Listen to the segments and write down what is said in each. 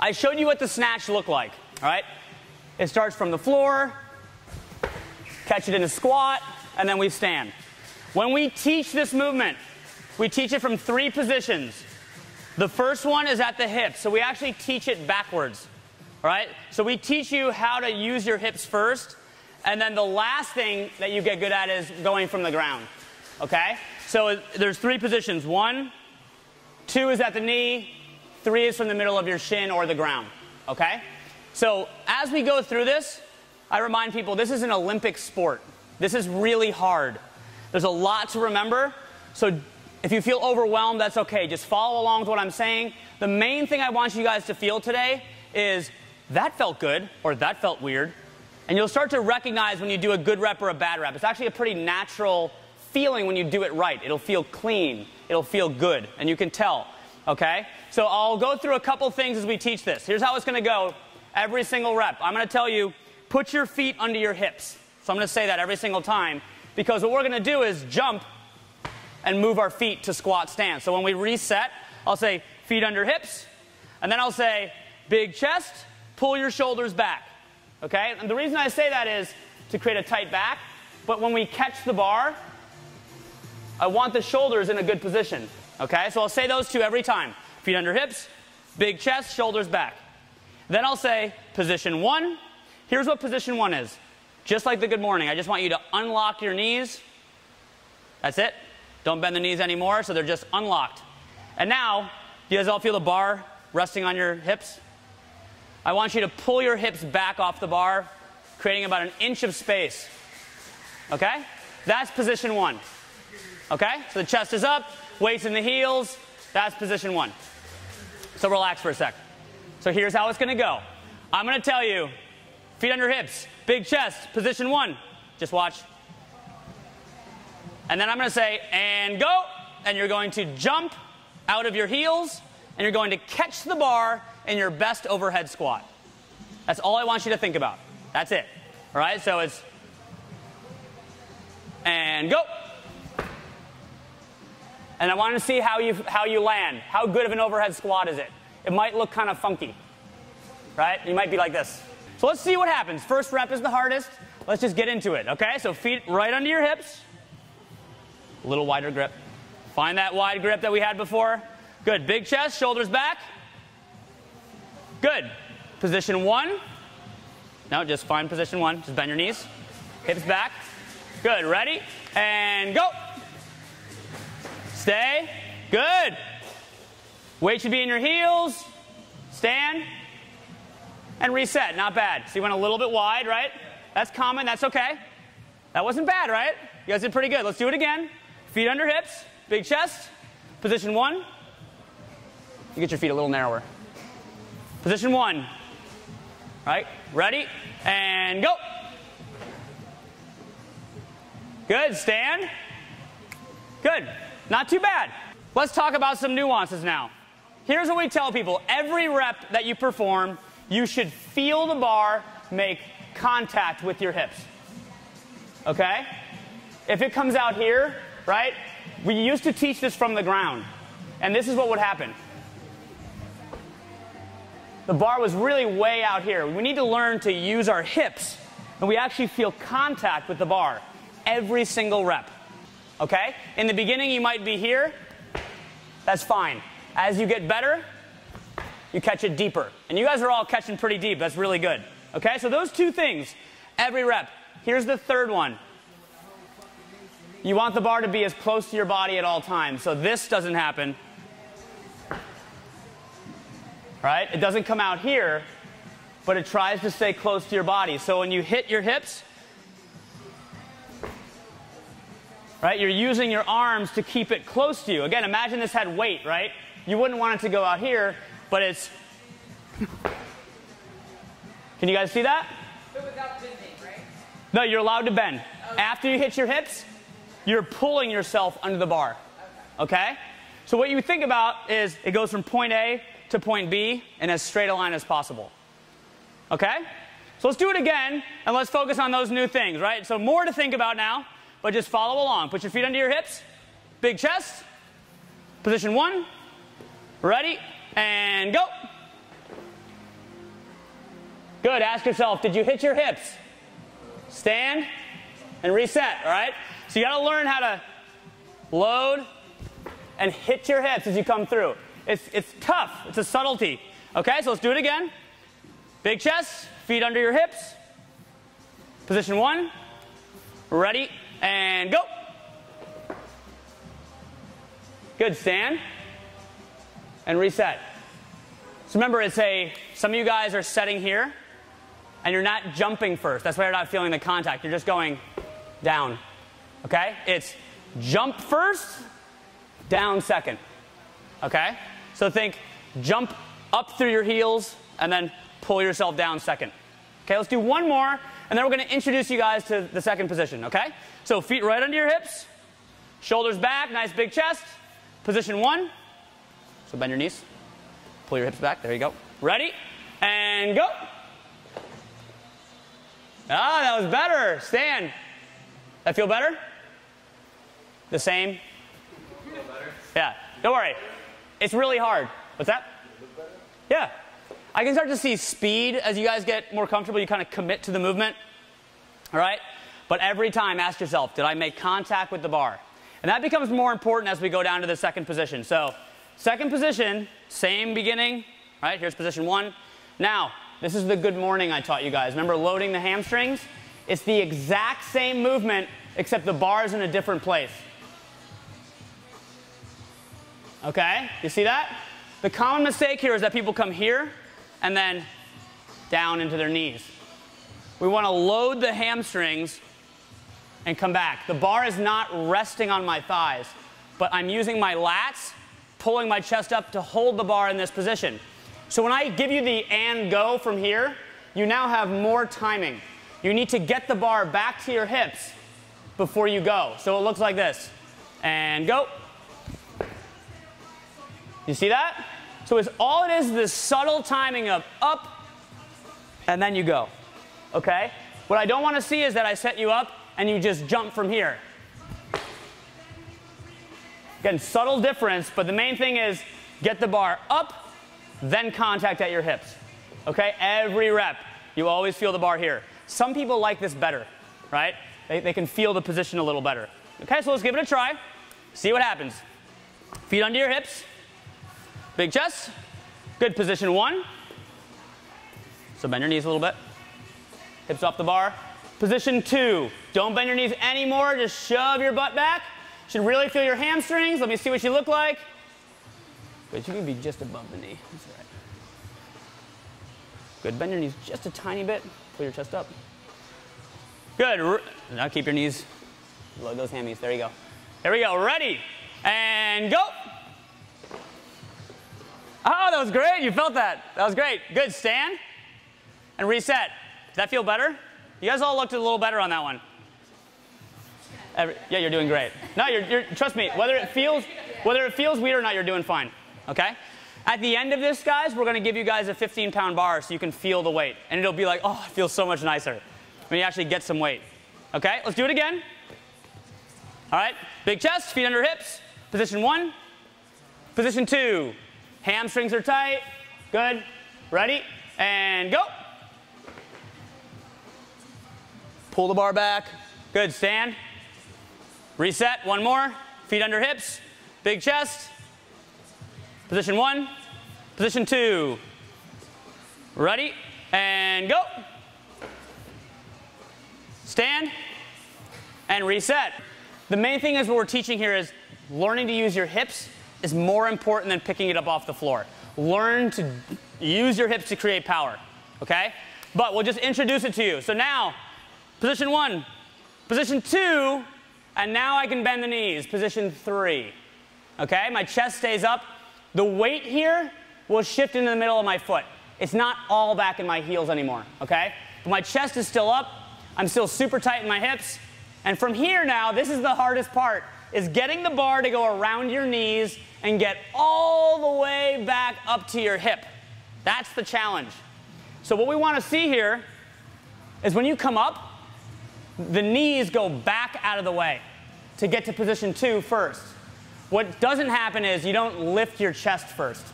I showed you what the snatch looked like, all right? It starts from the floor, catch it in a squat, and then we stand. When we teach this movement, we teach it from 3 positions. The first one is at the hips, so we actually teach it backwards, all right? So we teach you how to use your hips first, and then the last thing that you get good at is going from the ground, okay? So there's 3 positions. 1, 2 is at the knee, 3 is from the middle of your shin or the ground, okay? So as we go through this, I remind people this is an Olympic sport. This is really hard. There's a lot to remember, so if you feel overwhelmed, that's okay. Just follow along with what I'm saying. The main thing I want you guys to feel today is that felt good or that felt weird. And you'll start to recognize when you do a good rep or a bad rep. It's actually a pretty natural feeling when you do it right. It'll feel clean. It'll feel good. And you can tell, okay? So I'll go through a couple things as we teach this. Here's how it's going to go every single rep. I'm going to tell you, put your feet under your hips. So I'm going to say that every single time because what we're going to do is jump and move our feet to squat stance. So when we reset, I'll say feet under hips, and then I'll say big chest, pull your shoulders back, okay? And the reason I say that is to create a tight back, but when we catch the bar, I want the shoulders in a good position, okay? So I'll say those 2 every time. Feet under hips, big chest, shoulders back. Then I'll say position 1. Here's what position 1 is. Just like the good morning, I just want you to unlock your knees. That's it. Don't bend the knees anymore, so they're just unlocked. And now, do you guys all feel the bar resting on your hips? I want you to pull your hips back off the bar, creating about 1 inch of space. Okay? That's position 1. Okay? So the chest is up, weights in the heels. That's position 1. So relax for a sec. So here's how it's going to go. I'm going to tell you, feet under hips, big chest, position 1. Just watch. And then I'm going to say, and go. And you're going to jump out of your heels, and you're going to catch the bar in your best overhead squat. That's all I want you to think about. That's it. All right? So it's, and go. And I want to see how you land. How good of an overhead squat is it? It might look kind of funky, right? You might be like this. So let's see what happens. First rep is the hardest. Let's just get into it, okay? So feet right under your hips. A little wider grip. Find that wide grip that we had before. Good. Big chest, shoulders back. Good. Position 1. No, just find position 1. Just bend your knees. Hips back. Good. Ready? And go. Stay. Good. Weight should be in your heels. Stand. And reset. Not bad. So you went a little bit wide, right? That's common. That's okay. That wasn't bad, right? You guys did pretty good. Let's do it again. Feet under hips. Big chest. Position 1. You get your feet a little narrower. Position 1. Right? Ready? And go. Good. Stand. Good. Not too bad. Let's talk about some nuances now. Here's what we tell people. Every rep that you perform, you should feel the bar make contact with your hips. Okay? If it comes out here, right? We used to teach this from the ground. And this is what would happen. The bar was really way out here. We need to learn to use our hips, and we actually feel contact with the bar every single rep. Okay? In the beginning, you might be here. That's fine. As you get better, you catch it deeper. And you guys are all catching pretty deep. That's really good. Okay? So those 2 things, every rep. Here's the third one. You want the bar to be as close to your body at all times. So this doesn't happen. Right? It doesn't come out here, but it tries to stay close to your body. So when you hit your hips, right, you're using your arms to keep it close to you. Again, imagine this had weight, right? You wouldn't want it to go out here, but it's... Can you guys see that? But without bending, right? No, you're allowed to bend. Okay. After you hit your hips, you're pulling yourself under the bar. Okay? So what you think about is it goes from point A to point B in as straight a line as possible. Okay? So let's do it again, and let's focus on those new things, right? So more to think about now, but just follow along. Put your feet under your hips. Big chest. Position 1. Ready? And go. Good. Ask yourself, did you hit your hips? Stand and reset, all right? So you got to learn how to load and hit your hips as you come through. It's tough. It's a subtlety. Okay, so let's do it again. Big chest, feet under your hips. Position 1. Ready, and go. Good. Stand and reset. So remember, some of you guys are setting here, and you're not jumping first. That's why you're not feeling the contact. You're just going down. Okay? It's jump first, down second. Okay? So think jump up through your heels, and then pull yourself down second. Okay, let's do one more, and then we're going to introduce you guys to the second position. Okay? So feet right under your hips, shoulders back, nice big chest. Position 1. So bend your knees. Pull your hips back. There you go. Ready? And go. Ah, that was better. Stand. That feel better? The same? Feel better. Yeah. Don't worry. It's really hard. What's that? Yeah. I can start to see speed as you guys get more comfortable. You kind of commit to the movement. All right? But every time, ask yourself, did I make contact with the bar? And that becomes more important as we go down to the second position. So second position, same beginning. Right? Here's position 1. Now, this is the good morning I taught you guys. Remember loading the hamstrings? It's the exact same movement, except the bar is in a different place. Okay? You see that? The common mistake here is that people come here and then down into their knees. We want to load the hamstrings and come back. The bar is not resting on my thighs, but I'm using my lats, pulling my chest up to hold the bar in this position. So when I give you the and go from here, you now have more timing. You need to get the bar back to your hips before you go. So it looks like this. And go. You see that? So it's all it is this subtle timing of up, and then you go. Okay? What I don't want to see is that I set you up and you just jump from here. Again, subtle difference, but the main thing is get the bar up, then contact at your hips. Okay? Every rep, you always feel the bar here. Some people like this better, right? They can feel the position a little better. Okay, so let's give it a try. See what happens. Feet under your hips. Big chest. Good. Position 1. So bend your knees a little bit. Hips off the bar. Position 2. Don't bend your knees anymore. Just shove your butt back. Should really feel your hamstrings. Let me see what you look like. Good. You can be just above the knee. That's all right. Good. Bend your knees just a tiny bit. Pull your chest up. Good. Now keep your knees. Load those hammies. There you go. There we go. Ready. And go. Oh, that was great. You felt that. That was great. Good. Stand and reset. Does that feel better? You guys all looked a little better on that one. Yeah, you're doing great. No, trust me. Whether it feels weird or not, you're doing fine. Okay? At the end of this, guys, we're going to give you guys a 15-pound bar so you can feel the weight. And it'll be like, oh, it feels so much nicer when you actually get some weight. Okay? Let's do it again. All right? Big chest, feet under hips. Position 1. Position 2. Hamstrings are tight. Good. Ready? And go. Pull the bar back. Good. Stand. Reset. One more. Feet under hips. Big chest. Position 1. Position 2. Ready? And go. Stand. And reset. The main thing is what we're teaching here is learning to use your hips is more important than picking it up off the floor. Learn to use your hips to create power. Okay? But we'll just introduce it to you. So now, position 1, position 2, and now I can bend the knees. Position 3. Okay? My chest stays up. The weight here will shift into the middle of my foot. It's not all back in my heels anymore. Okay? But my chest is still up. I'm still super tight in my hips. And from here now, this is the hardest part, is getting the bar to go around your knees and get all the way back up to your hip. That's the challenge. So what we want to see here is when you come up, the knees go back out of the way to get to position 2 first. What doesn't happen is you don't lift your chest first.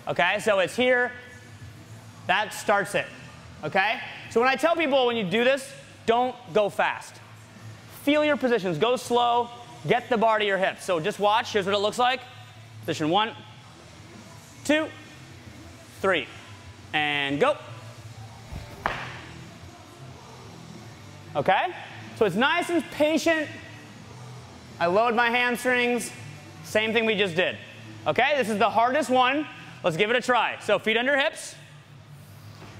Okay? So it's here. That starts it. okay? So when I tell people when you do this, don't go fast. Feel your positions. Go slow. Get the bar to your hips. So just watch. Here's what it looks like. Position 1, 2, 3, and go. Okay? So it's nice and patient. I load my hamstrings. Same thing we just did. Okay? This is the hardest one. Let's give it a try. So feet under hips.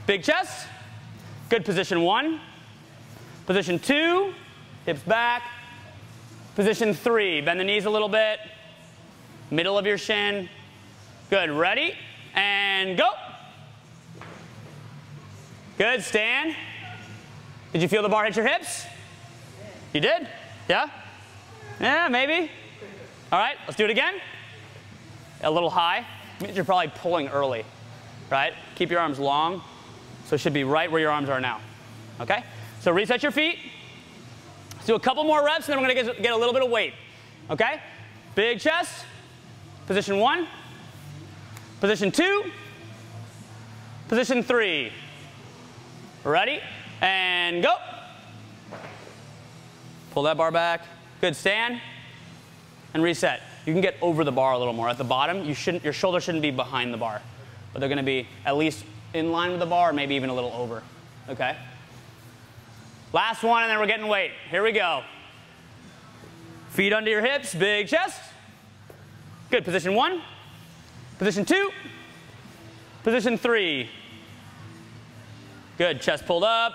Big chest. Good. Position 1. Position 2. Hips back. Position 3. Bend the knees a little bit. Middle of your shin. Good. Ready? And go. Good. Stand. Did you feel the bar hit your hips? You did? Yeah? Yeah, maybe. All right, let's do it again. A little high. Means you're probably pulling early, right? Keep your arms long. So it should be right where your arms are now. Okay? So reset your feet. Let's do a couple more reps, and then we're going to get a little bit of weight. Okay? Big chest. Position 1. Position 2. Position 3. Ready? And go. Pull that bar back. Good. Stand. And reset. You can get over the bar a little more. At the bottom, your shoulders shouldn't be behind the bar. But they're going to be at least in line with the bar, or maybe even a little over. Okay? Last one, and then we're getting weight. Here we go. Feet under your hips. Big chest. Good. Position 1. Position 2. Position 3. Good. Chest pulled up.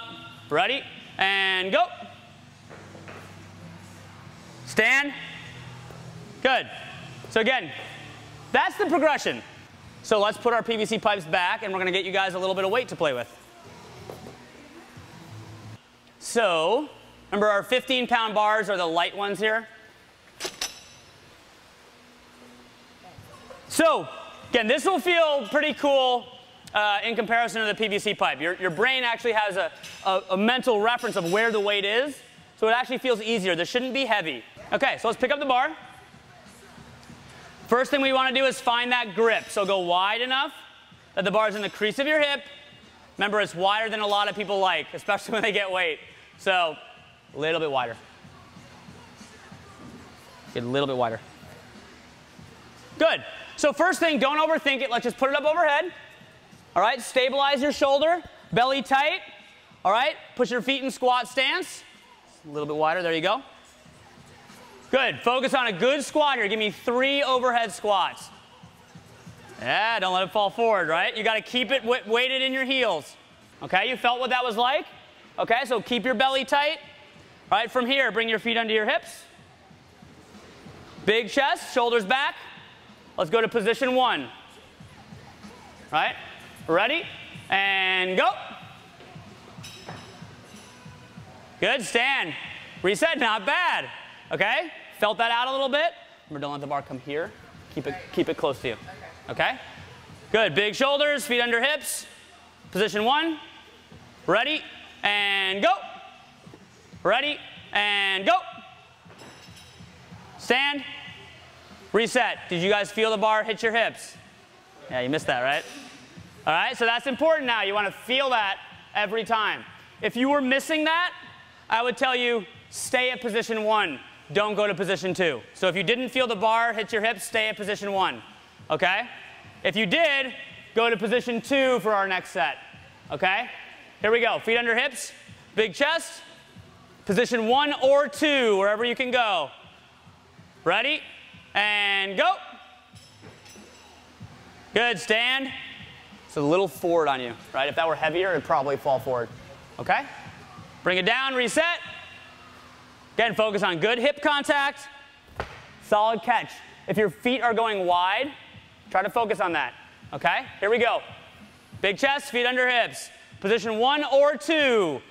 Ready? And go. Stand. Good. So again, that's the progression. So let's put our PVC pipes back, and we're going to get you guys a little bit of weight to play with. So remember, our 15-pound bars are the light ones here. So again, this will feel pretty cool in comparison to the PVC pipe. Your brain actually has a mental reference of where the weight is, so it actually feels easier. This shouldn't be heavy. Okay, so let's pick up the bar. First thing we want to do is find that grip. So go wide enough that the bar is in the crease of your hip. Remember, it's wider than a lot of people like, especially when they get weight. So a little bit wider. Get a little bit wider. Good. So first thing, don't overthink it. Let's just put it up overhead. All right, stabilize your shoulder, belly tight. All right, push your feet in squat stance. A little bit wider, there you go. Good, focus on a good squat here. Give me 3 overhead squats. Yeah, don't let it fall forward, right? You gotta keep it weighted in your heels. Okay, you felt what that was like? Okay, so keep your belly tight. All right, from here, bring your feet under your hips. Big chest, shoulders back. Let's go to position 1. Right? Ready? And go. Good, stand. Reset, not bad. Okay? Felt that out a little bit? Remember, don't let the bar come here. Keep it close to you. Okay? Good, big shoulders, feet under hips. Position 1. Ready? And go. Ready? And go. Stand. Reset. Did you guys feel the bar hit your hips? Yeah, you missed that, right? All right, so that's important now. You want to feel that every time. If you were missing that, I would tell you, stay at position 1. Don't go to position 2. So if you didn't feel the bar hit your hips, stay at position 1. Okay? If you did, go to position 2 for our next set. Okay? Here we go. Feet under hips, big chest. Position 1 or 2, wherever you can go. Ready? And go. Good, stand. It's a little forward on you, right? If that were heavier, it'd probably fall forward. Okay? Bring it down, reset. Again, focus on good hip contact. Solid catch. If your feet are going wide, try to focus on that. Okay? Here we go. Big chest, feet under hips. Position 1 or 2.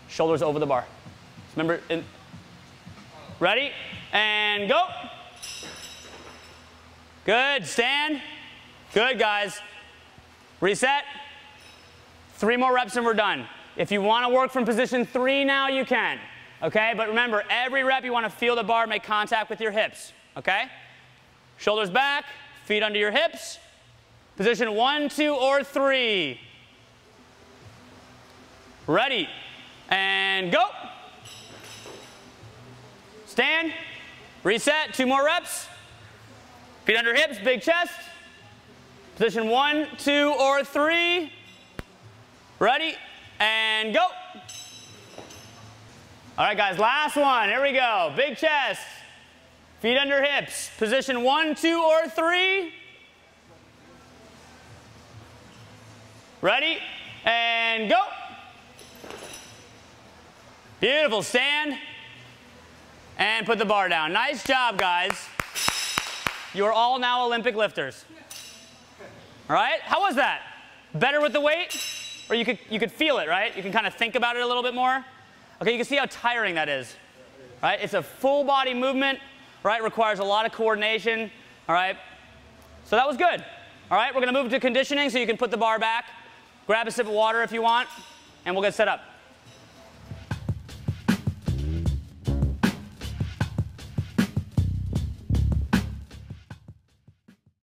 Shoulders over the bar. Remember, ready? And go. Good, stand. Good, guys. Reset. 3 more reps and we're done. If you want to work from position 3 now, you can. Okay, but remember, every rep you want to feel the bar make contact with your hips. Okay? Shoulders back, feet under your hips. Position 1, 2, or 3. Ready, and go. Stand, reset, 2 more reps. Feet under hips, big chest. Position 1, 2, or 3. Ready, and go. All right, guys, last one. Here we go. Big chest, feet under hips. Position 1, 2, or 3. Ready, and go. Beautiful. Stand, and put the bar down. Nice job, guys. You are all now Olympic lifters. All right, how was that? Better with the weight? Or you could feel it, right? You can kind of think about it a little bit more. Okay, you can see how tiring that is, right? It's a full body movement, right? Requires a lot of coordination, all right? So that was good. All right, we're gonna move to conditioning so you can put the bar back. Grab a sip of water if you want, and we'll get set up.